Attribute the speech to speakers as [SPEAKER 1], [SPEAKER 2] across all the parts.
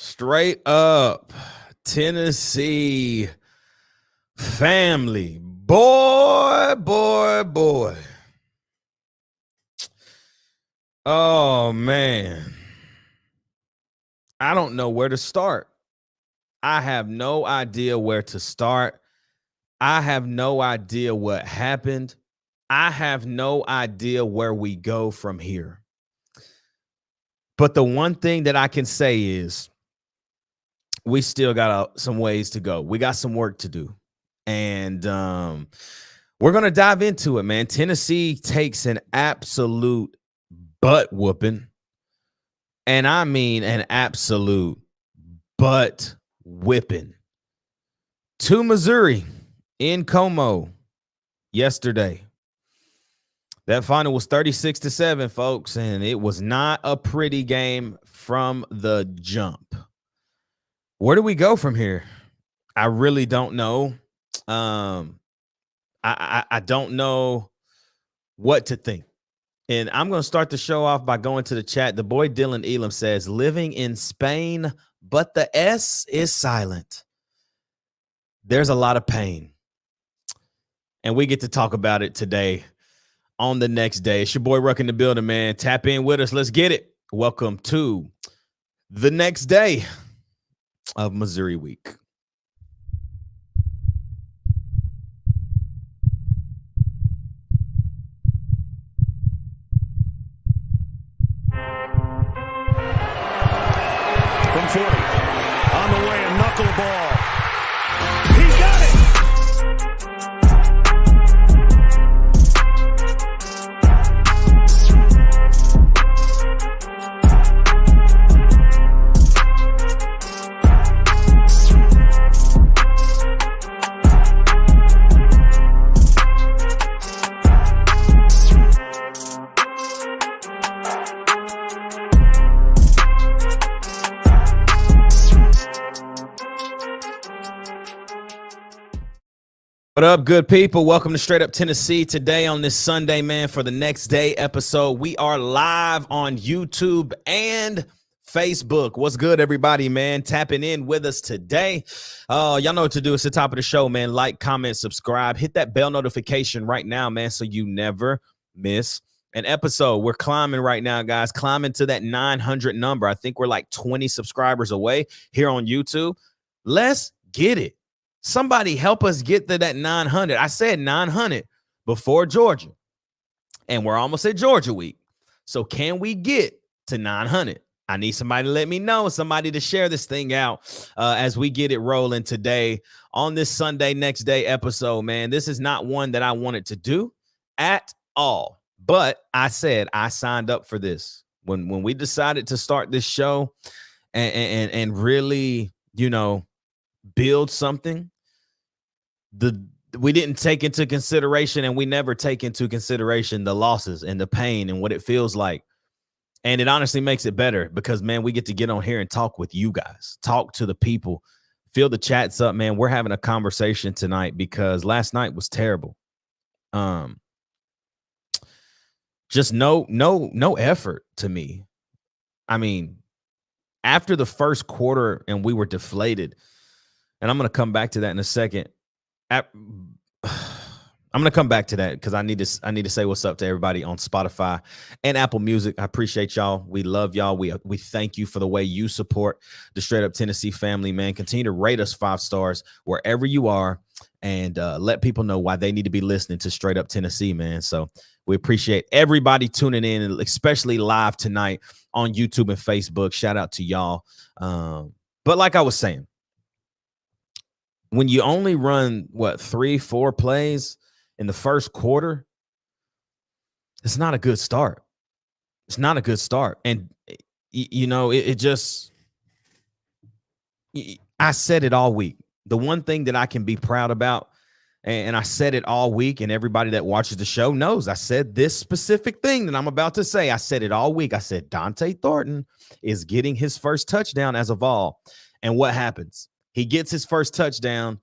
[SPEAKER 1] Straight up Tennessee family. Boy. Oh, man. I don't know where to start. I have no idea where to start. I have no idea what happened. I have no idea where we go from here. But the one thing that I can say is we still got some ways to go. We got some work to do. And we're going to dive into it, man. Tennessee takes an absolute butt whooping. And I mean an absolute butt whipping to Missouri in Como yesterday. That final was 36-7, folks, and it was not a pretty game from the jump. Where do we go from here? I really don't know. I don't know what to think. And I'm going to start the show off by going to the chat. The boy Dylan Elam says, living in Spain, but the S is silent. There's a lot of pain. And we get to talk about it today on the next day. It's your boy Ruck in the building, man. Tap in with us. Let's get it. Welcome to the next day of Missouri Week.
[SPEAKER 2] From 40, on the way, a knuckleball. He got it!
[SPEAKER 1] What up, good people? Welcome to Straight Up Tennessee. Today on this Sunday, man, for the next day episode, we are live on YouTube and Facebook. What's good, everybody, man? Tapping in with us today. Y'all know what to do. It's the top of the show, man. Like, comment, subscribe. Hit that bell notification right now, man, so you never miss an episode. We're climbing right now, guys. Climbing to that 900 number. I think we're like 20 subscribers away here on YouTube. Let's get it. Somebody help us get to that 900. I said 900 before Georgia, and we're almost at Georgia week. So can we get to 900? I need somebody to let me know, somebody to share this thing out as we get it rolling today on this Sunday next day episode, man. This is not one that I wanted to do at all, but I said I signed up for this. When we decided to start this show and really, you know, build something, we didn't take into consideration, and we never take into consideration the losses and the pain and what it feels like. And it honestly makes it better because, man, we get to get on here and talk with you guys, talk to the people, fill the chats up, man. We're having a conversation tonight because last night was terrible. Just no effort to me. I mean, after the first quarter and we were deflated, and I'm going to come back to that in a second. I'm going to come back to that because I need to say what's up to everybody on Spotify and Apple Music. I appreciate y'all. We love y'all. We thank you for the way you support the Straight Up Tennessee family, man. Continue to rate us 5 stars wherever you are, and let people know why they need to be listening to Straight Up Tennessee, man. So we appreciate everybody tuning in, especially live tonight on YouTube and Facebook. Shout out to y'all. But like I was saying, when you only run, 3-4 plays in the first quarter, it's not a good start. It's not a good start. And, you know, it just, I said it all week. The one thing that I can be proud about, and I said it all week, and everybody that watches the show knows I said this specific thing that I'm about to say. I said it all week. I said Dante Thornton is getting his first touchdown as of all. And what happens? He gets his first touchdown,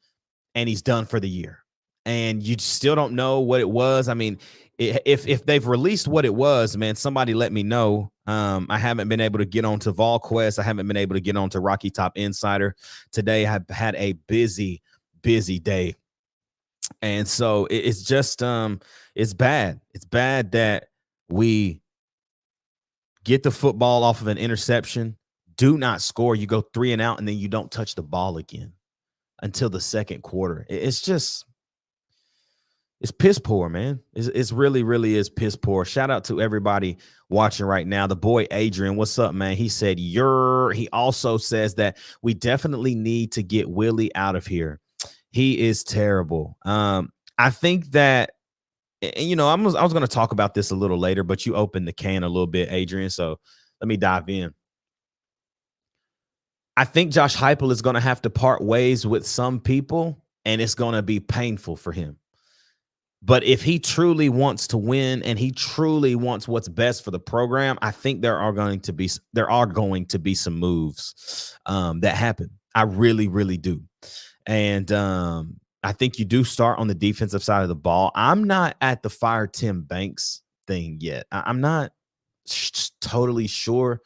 [SPEAKER 1] and he's done for the year. And you still don't know what it was. I mean, If they've released what it was, man, somebody let me know. I haven't been able to get onto VolQuest. I haven't been able to get onto Rocky Top Insider today. I've had a busy day, and so it's just it's bad. It's bad that we get the football off of an interception, do not score, you go 3 and out, and then you don't touch the ball again until the second quarter. It's just it's piss poor, man. It's really, really is piss poor. Shout out to everybody watching right now. The boy Adrian, what's up, man? He said, he also says that we definitely need to get Willie out of here. He is terrible. I think that, and I was going to talk about this a little later, but you opened the can a little bit, Adrian. So let me dive in. I think Josh Heupel is going to have to part ways with some people, and it's going to be painful for him. But if he truly wants to win and he truly wants what's best for the program, I think there are going to be some moves that happen. I really, really do. And I think you do start on the defensive side of the ball. I'm not at the fire Tim Banks thing yet. I'm not totally sure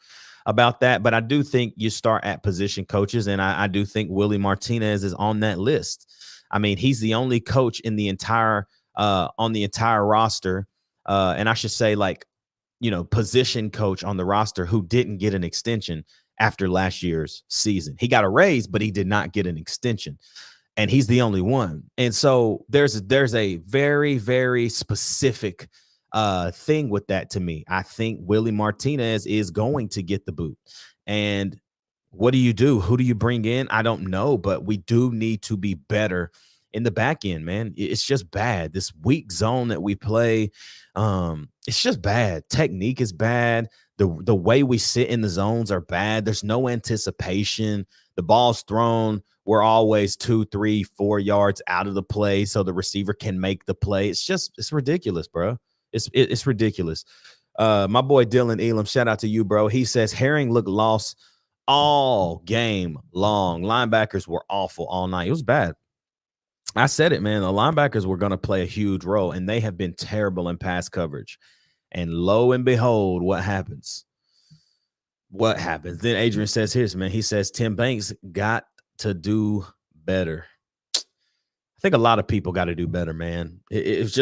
[SPEAKER 1] about that, but I do think you start at position coaches, and I do think Willie Martinez is on that list. I mean, he's the only coach in the entire on the entire roster, and I should say, position coach on the roster who didn't get an extension after last year's season. He got a raise, but he did not get an extension, and he's the only one. And so there's a very, very specific thing with that to me. I think Willie Martinez is going to get the boot. And what do you do? Who do you bring in? I don't know, but we do need to be better in the back end, man. It's just bad. This weak zone that we play, it's just bad. Technique is bad. The way we sit in the zones are bad. There's no anticipation. The ball's thrown. We're always 2, 3, 4 yards out of the play so the receiver can make the play. It's ridiculous, bro. It's ridiculous. My boy Dylan Elam, shout out to you, bro. He says Herring looked lost all game long. Linebackers were awful all night. It was bad. I said it, man. The linebackers were going to play a huge role, and they have been terrible in pass coverage. And lo and behold, what happens? What happens? Then Adrian says, here's, man, he says Tim Banks got to do better. I think a lot of people got to do better, man. It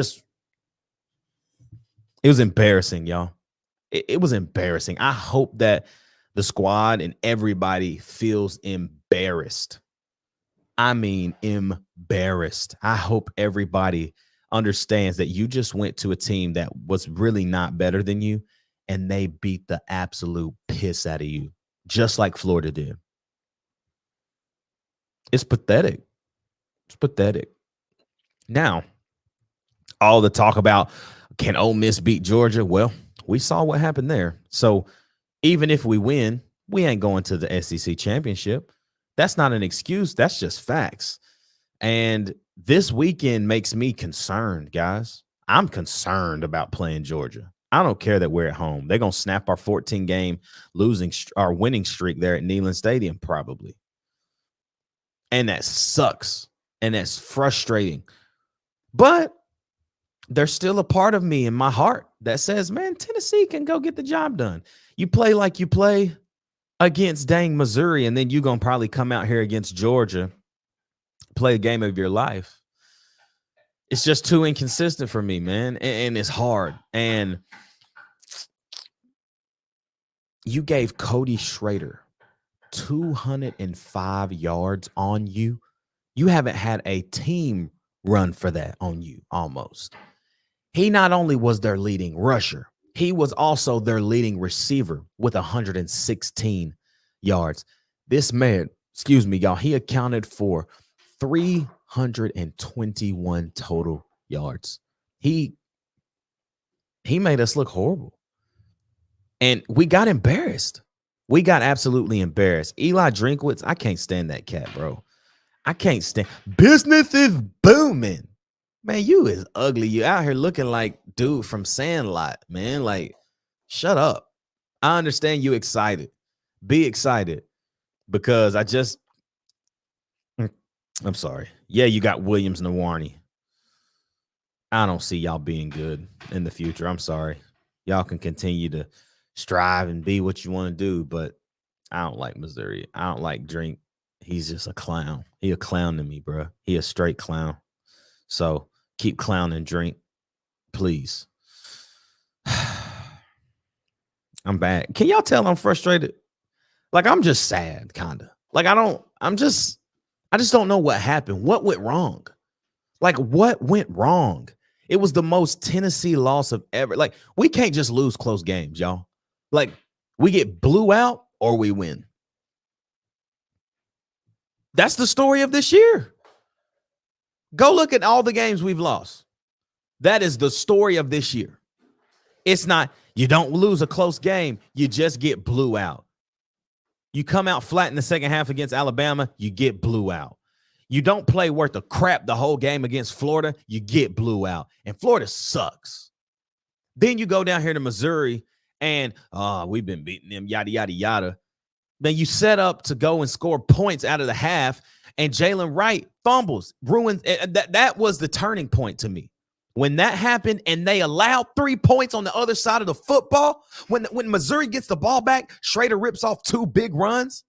[SPEAKER 1] was embarrassing, y'all. It was embarrassing. I hope that the squad and everybody feels embarrassed. I mean, embarrassed. I hope everybody understands that you just went to a team that was really not better than you, and they beat the absolute piss out of you, just like Florida did. It's pathetic. It's pathetic. Now, all the talk about can Ole Miss beat Georgia? Well, we saw what happened there. So even if we win, we ain't going to the SEC championship. That's not an excuse. That's just facts. And this weekend makes me concerned, guys. I'm concerned about playing Georgia. I don't care that we're at home. They're going to snap our 14-game winning streak there at Neyland Stadium probably. And that sucks. And that's frustrating. But there's still a part of me in my heart that says, man, Tennessee can go get the job done. You play like you play against dang Missouri, and then you're going to probably come out here against Georgia, play the game of your life. It's just too inconsistent for me, man, and it's hard. And you gave Cody Schrader 205 yards on you. You haven't had a team run for that on you almost. He not only was their leading rusher, he was also their leading receiver with 116 yards. This man, excuse me, y'all, he accounted for 321 total yards. He made us look horrible. And we got embarrassed. We got absolutely embarrassed. Eli Drinkwitz, I can't stand that cat, bro. I can't stand. Business is booming. Man, you is ugly. You out here looking like dude from Sandlot, man. Like, shut up. I understand you excited. Be excited because I'm sorry. Yeah, you got Williams Nwaneri. I don't see y'all being good in the future. I'm sorry. Y'all can continue to strive and be what you want to do, but I don't like Missouri. I don't like Drink. He's just a clown. He a clown to me, bro. He a straight clown. So keep clowning, Drink, please. I'm bad. Can y'all tell I'm frustrated? Like, I'm just sad, kind of. Like, I just don't know what happened. What went wrong? Like, what went wrong? It was the most Tennessee loss of ever. Like, we can't just lose close games, y'all. Like, we get blew out or we win. That's the story of this year. Go look at all the games we've lost. That is the story of this year. It's not, you don't lose a close game, you just get blew out. You come out flat in the second half against Alabama, you get blew out. You don't play worth a crap the whole game against Florida, you get blew out. And Florida sucks. Then you go down here to Missouri and we've been beating them, yada, yada, yada. Then you set up to go and score points out of the half, and Jalen Wright fumbles, ruins. That was the turning point to me. When that happened and they allowed 3 points on the other side of the football, when Missouri gets the ball back, Schrader rips off 2 big runs,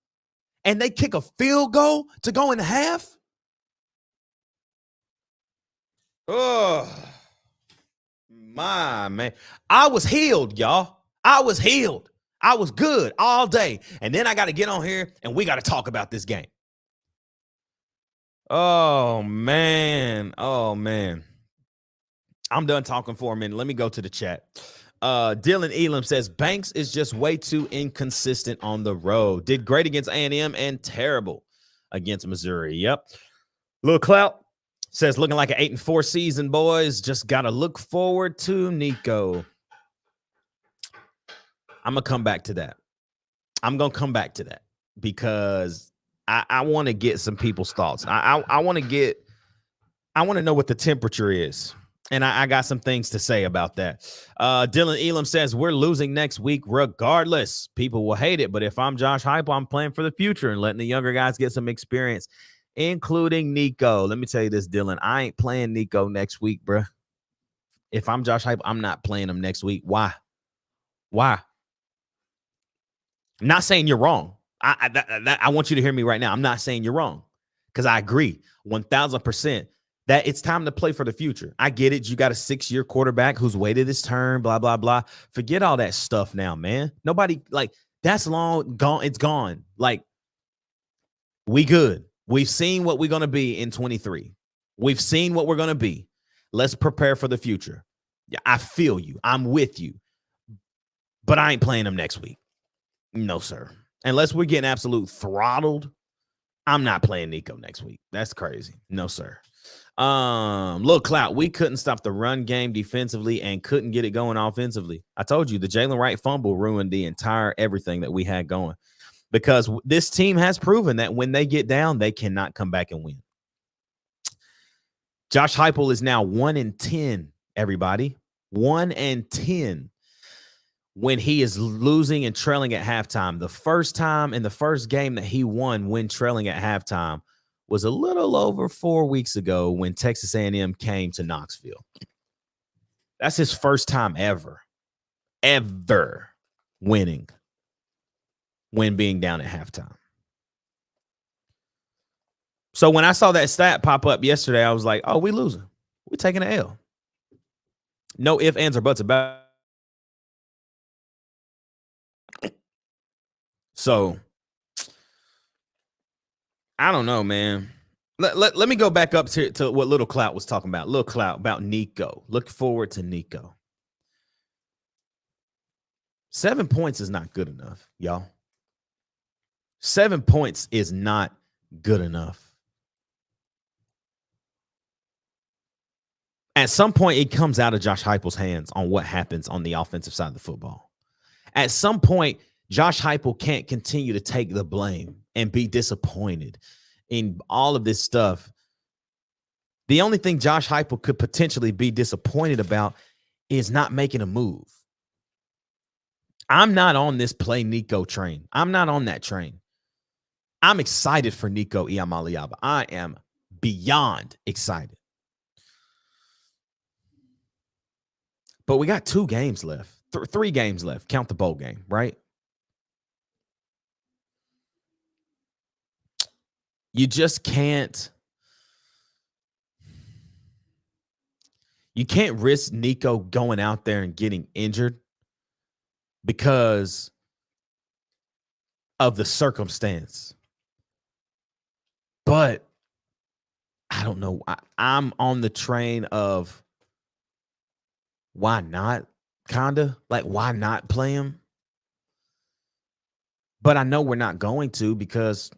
[SPEAKER 1] and they kick a field goal to go in half. Oh, my man. I was healed, y'all. I was healed. I was good all day. And then I got to get on here and we got to talk about this game. Oh, man. Oh, man. I'm done talking for a minute. Let me go to the chat. Dylan Elam says, Banks is just way too inconsistent on the road. Did great against A&M and terrible against Missouri. Yep. Lil Clout says, looking like an 8-4 season, boys. Just got to look forward to Nico. I'm going to come back to that. I'm going to come back to that because I want to get some people's thoughts. I want to know what the temperature is. And I got some things to say about that. Dylan Elam says, we're losing next week regardless. People will hate it. But if I'm Josh Heupel, I'm playing for the future and letting the younger guys get some experience, including Nico. Let me tell you this, Dylan. I ain't playing Nico next week, bro. If I'm Josh Heupel, I'm not playing him next week. Why? I'm not saying you're wrong. I want you to hear me right now. I'm not saying you're wrong because I agree 1,000% that it's time to play for the future. I get it. You got a 6-year quarterback who's waited his turn, blah, blah, blah. Forget all that stuff now, man. Nobody, like, that's long gone. It's gone. Like, we good. We've seen what we're going to be in 23. We've seen what we're going to be. Let's prepare for the future. Yeah, I feel you. I'm with you. But I ain't playing them next week. No, sir. Unless we're getting absolute throttled, I'm not playing Nico next week. That's crazy. No, sir. Lil Clout, we couldn't stop the run game defensively and couldn't get it going offensively. I told you the Jalen Wright fumble ruined the entire everything that we had going because this team has proven that when they get down, they cannot come back and win. Josh Heupel is now 1-10, everybody. 1-10. When he is losing and trailing at halftime. The first time in the first game that he won when trailing at halftime was a little over 4 weeks ago when Texas A&M came to Knoxville. That's his first time ever winning when being down at halftime. So when I saw that stat pop up yesterday, I was like, oh, we losing. We're taking an L. No ifs, ands, or buts about it. So, I don't know, man. Let me go back up to what Little Clout was talking about. Little Clout about Nico. Look forward to Nico. 7 points is not good enough, y'all. 7 points is not good enough. At some point, it comes out of Josh Heupel's hands on what happens on the offensive side of the football. At some point, Josh Heupel can't continue to take the blame and be disappointed in all of this stuff. The only thing Josh Heupel could potentially be disappointed about is not making a move. I'm not on this play Nico train. I'm not on that train. I'm excited for Nico Iamaleava. I am beyond excited. But we got 2 games left, 3 games left. Count the bowl game, right? You just can't. You can't risk Nico going out there and getting injured because of the circumstance. But I don't know. I'm on the train of why not? Kinda like why not play him? But I know we're not going to because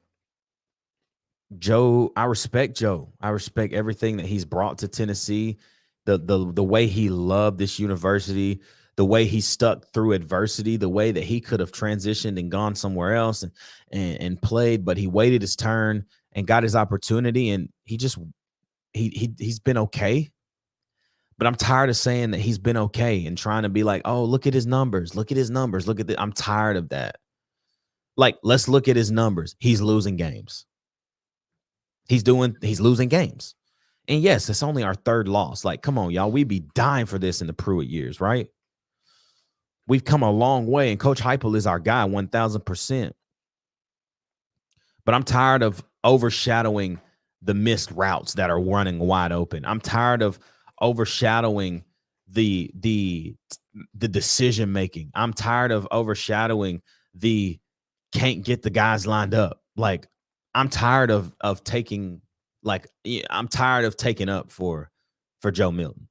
[SPEAKER 1] Joe, I respect Joe. I respect everything that he's brought to Tennessee, the way he loved this university, the way he stuck through adversity, the way that he could have transitioned and gone somewhere else and played, but he waited his turn and got his opportunity, and he's been okay. But I'm tired of saying that he's been okay and trying to be like, oh, look at his numbers, look at his numbers, look at the. I'm tired of that. Like, let's look at his numbers. He's losing games. He's losing games. And yes, it's only our 3rd loss. Like, come on, y'all. We'd be dying for this in the Pruitt years, right? We've come a long way, and Coach Heupel is our guy, 1,000%. But I'm tired of overshadowing the missed routes that are running wide open. I'm tired of overshadowing the decision making. I'm tired of overshadowing the can't get the guys lined up. Like, I'm tired of taking, like, I'm tired of taking up for Joe Milton.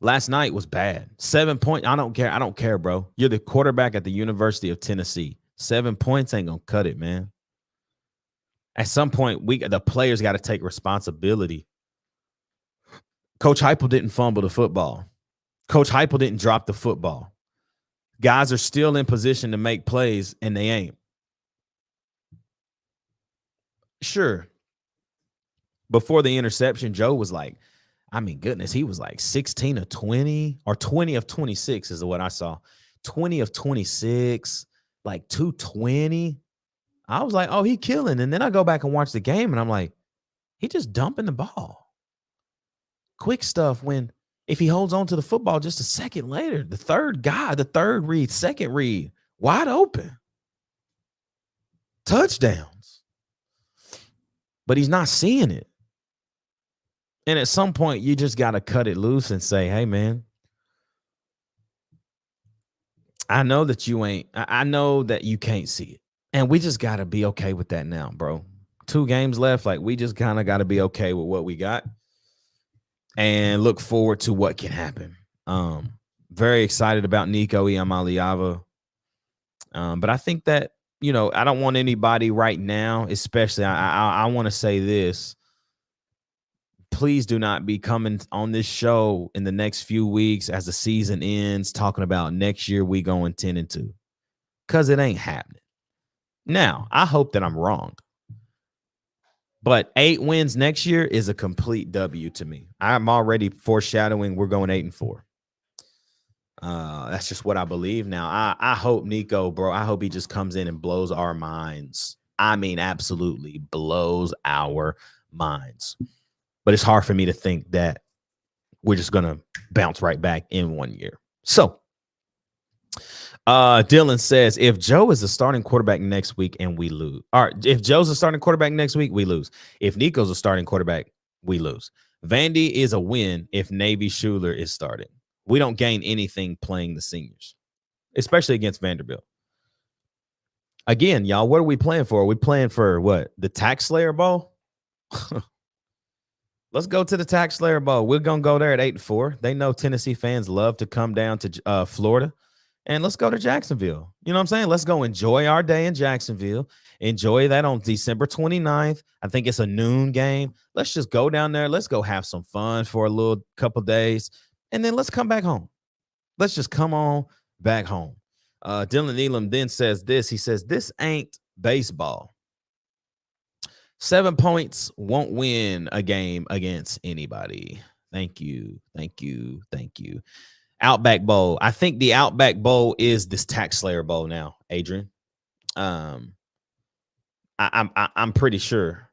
[SPEAKER 1] Last night was bad. 7 points. I don't care. I don't care, bro. You're the quarterback at the University of Tennessee. 7 points ain't gonna cut it, man. At some point, the players got to take responsibility. Coach Heupel didn't fumble the football. Coach Heupel didn't drop the football. Guys are still in position to make plays, and they ain't. Sure. Before the interception, Joe was like, I mean, goodness, he was like 16 of 20 or 20 of 26 is what I saw. 20 of 26, like 220. I was like, oh, he killing. And then I go back and watch the game, and I'm like, he just dumping the ball. Quick stuff when if he holds on to the football just a second later, the third read, second read, wide open. Touchdowns. But he's not seeing it. And at some point, you just got to cut it loose and say, hey, man, I know that I know that you can't see it. And we just got to be okay with that now, bro. 2 games left. Like, we just kind of got to be okay with what we got and look forward to what can happen. Very excited about Nico Iamaleava. But I think that, I don't want anybody right now, especially, I want to say this. Please do not be coming on this show in the next few weeks as the season ends talking about next year we going 10-2, because it ain't happening. Now, I hope that I'm wrong, but 8 wins next year is a complete W to me. I'm already foreshadowing we're going 8-4. That's just what I believe now. I hope Nico, bro, I hope he just comes in and blows our minds. I mean, absolutely blows our minds. But it's hard for me to think that we're just going to bounce right back in 1 year. So Dylan says, if Joe is the starting quarterback next week and we lose, or if Joe's a starting quarterback next week, we lose. If Nico's a starting quarterback, we lose. Vandy is a win if Navy Schuler is starting. We don't gain anything playing the seniors, especially against Vanderbilt. Again, y'all, what are we playing for? Are we playing for what? The Tax Slayer Bowl? Let's go to the Tax Slayer Bowl. We're going to go there at 8-4. They know Tennessee fans love to come down to Florida. And let's go to Jacksonville. You know what I'm saying? Let's go enjoy our day in Jacksonville. Enjoy that on December 29th. I think it's a noon game. Let's just go down there. Let's go have some fun for a little couple days. And then let's come back home. Let's just come on back home. Dylan Elam then says this. He says, this ain't baseball. 7 points won't win a game against anybody. Thank you. Thank you. Thank you. Outback Bowl. I think the Outback Bowl is this Tax Slayer Bowl now, Adrian. I'm pretty sure.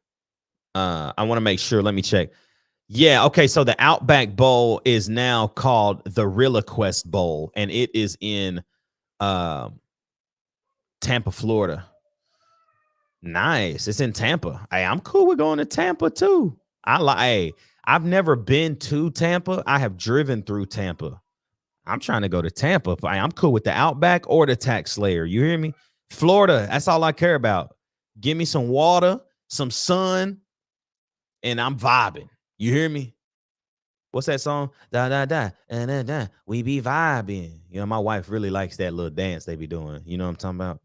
[SPEAKER 1] I want to make sure. Let me check. Yeah, okay, so the Outback Bowl is now called the Rilla Quest Bowl, and it is in um, Tampa, Florida. Nice. It's in Tampa. Hey, I'm cool with going to Tampa too. Hey, I've never been to Tampa. I have driven through Tampa. I'm trying to go to Tampa. I'm cool with the Outback or the Tax Slayer. You hear me? Florida, that's all I care about. Give me some water, some sun, and I'm vibing. You hear me? What's that song? Da da da da da da. We be vibing. You know, my wife really likes that little dance they be doing. You know what I'm talking about?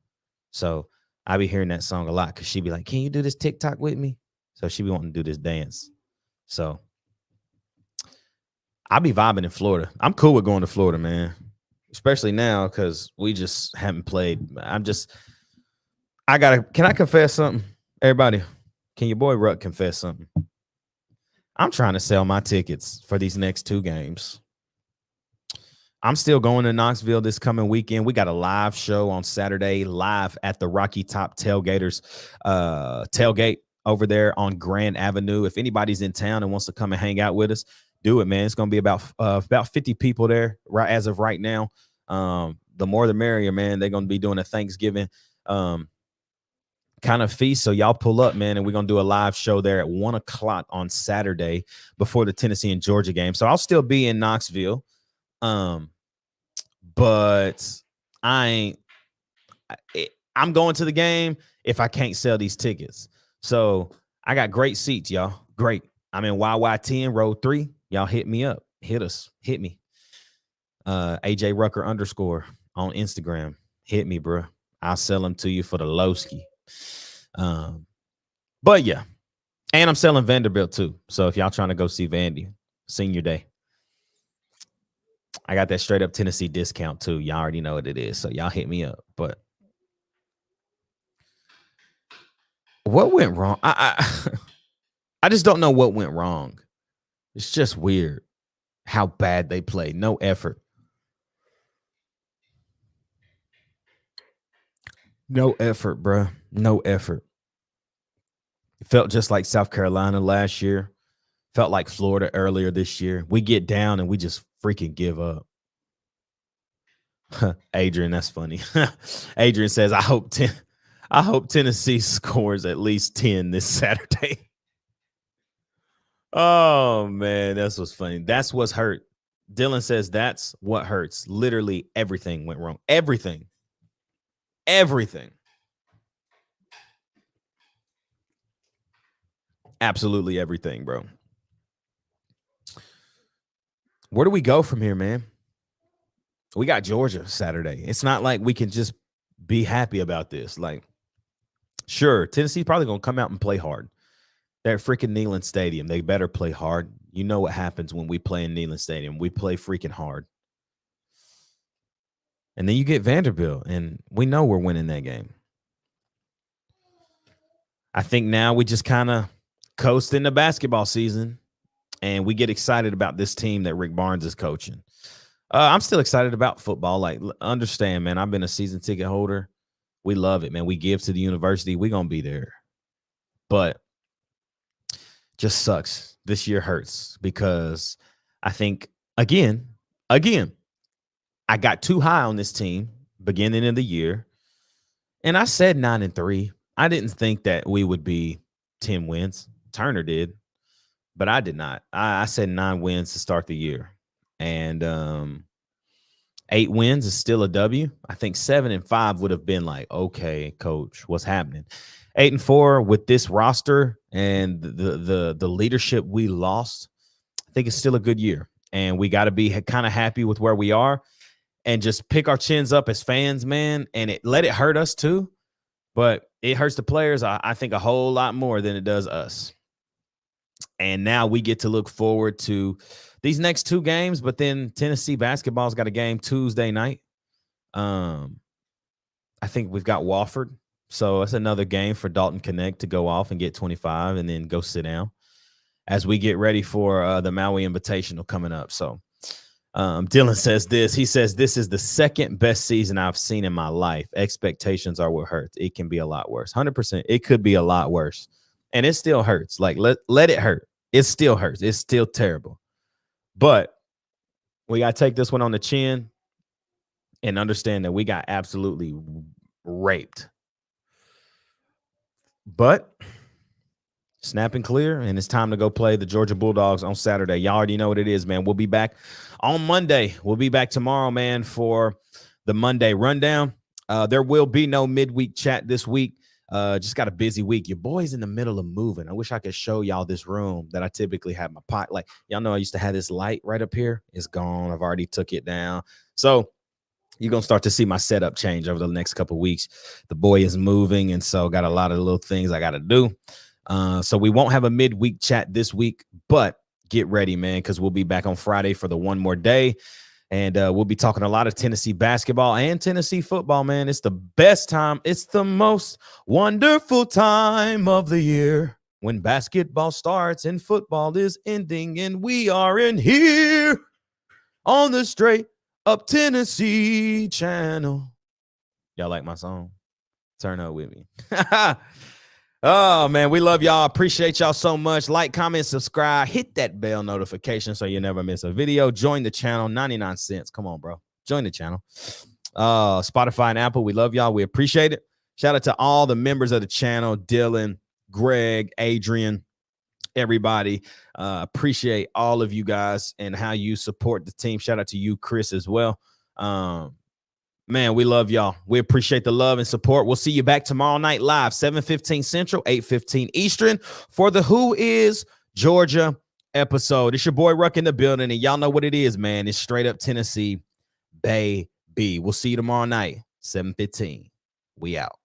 [SPEAKER 1] So I be hearing that song a lot because she be like, "Can you do this TikTok with me?" So she be wanting to do this dance. So I be vibing in Florida. I'm cool with going to Florida, man. Especially now because we just haven't played. Can I confess something? Everybody, can your boy Ruck confess something? I'm trying to sell my tickets for these next 2 games. I'm still going to Knoxville this coming weekend. We got a live show on Saturday, live at the Rocky Top Tailgaters tailgate over there on Grand Avenue. If anybody's in town and wants to come and hang out with us, do it, man. It's going to be about 50 people there right as of right now. The more the merrier, man. They're going to be doing a Thanksgiving kind of feast. So y'all pull up, man, and we're going to do a live show there at 1:00 on Saturday before the Tennessee and Georgia game. So I'll still be in Knoxville. But I'm going to the game if I can't sell these tickets. So I got great seats, y'all. Great. I'm in YY10 row 3. Y'all hit me up. Hit us. Hit me. AJ Rucker _ on Instagram. Hit me, bro. I'll sell them to you for the lowski. But yeah. And I'm selling Vanderbilt too. So if y'all trying to go see Vandy, senior day. I got that straight up Tennessee discount too. Y'all already know what it is. So y'all hit me up. But what went wrong? I just don't know what went wrong. It's just weird how bad they played. No effort. No effort, bro. No effort. It felt just like South Carolina last year. Felt like Florida earlier this year. We get down and we just freaking give up. Adrian, that's funny. Adrian says, I hope Tennessee scores at least 10 this Saturday. Oh, man, that's what's funny. That's what's hurt. Dylan says that's what hurts. Literally everything went wrong. Everything. Absolutely everything, bro. Where do we go from here, man? We got Georgia Saturday. It's not like we can just be happy about this. Like, sure, Tennessee's probably going to come out and play hard. They're at freaking Neyland Stadium. They better play hard. You know what happens when we play in Neyland Stadium. We play freaking hard. And then you get Vanderbilt, and we know we're winning that game. I think now we just kind of coast in the basketball season, and we get excited about this team that Rick Barnes is coaching. I'm still excited about football. Like, understand, man, I've been a season ticket holder. We love it, man. We give to the university. We're going to be there. But just sucks. This year hurts because I think, again, I got too high on this team beginning of the year. And I said 9-3. I didn't think that we would be 10 wins. Turner did, but I did not. I said 9 wins to start the year. And 8 wins is still a W. I think 7-5 would have been like, okay, coach, what's happening? 8-4 with this roster and the leadership we lost, I think it's still a good year. And we got to be kind of happy with where we are and just pick our chins up as fans, man. And let it hurt us too. But it hurts the players, I think, a whole lot more than it does us. And now we get to look forward to these next 2 games, but then Tennessee basketball's got a game Tuesday night. I think we've got Wofford. So it's another game for Dalton Connect to go off and get 25 and then go sit down as we get ready for the Maui Invitational coming up. So Dylan says this. He says, this is the second best season I've seen in my life. Expectations are what hurts. It can be a lot worse. 100%. It could be a lot worse. And it still hurts. Like, let it hurt. It still hurts. It's still terrible. But we got to take this one on the chin and understand that we got absolutely raped. But snap and clear, and it's time to go play the Georgia Bulldogs on Saturday. Y'all already know what it is, man. We'll be back on Monday. We'll be back tomorrow, man, for the Monday rundown. There will be no midweek chat this week. Just got a busy week. Your boy's in the middle of moving. I wish I could show y'all this room that I typically have my pot. Like, y'all know I used to have this light right up here. It's gone. I've already took it down. So you're going to start to see my setup change over the next couple of weeks. The boy is moving, and so got a lot of little things I got to do. So we won't have a midweek chat this week, but get ready, man, because we'll be back on Friday for the one more day. And we'll be talking a lot of Tennessee basketball and Tennessee football, man. It's the best time. It's the most wonderful time of the year when basketball starts and football is ending. And we are in here on the Straight Up Tennessee channel. Y'all like my song? Turn up with me. Oh, man, we love y'all. Appreciate y'all so much. Like, comment, subscribe. Hit that bell notification so you never miss a video. Join the channel. 99 cents. Come on, bro. Join the channel. Spotify and Apple, we love y'all. We appreciate it. Shout out to all the members of the channel. Dylan, Greg, Adrian, everybody. Appreciate all of you guys and how you support the team. Shout out to you, Chris, as well. Man, we love y'all. We appreciate the love and support. We'll see you back tomorrow night live, 7:15 Central, 8:15 Eastern for the Who Is Georgia episode. It's your boy Ruck in the building, and y'all know what it is, man. It's Straight Up Tennessee, baby. We'll see you tomorrow night, 7:15. We out.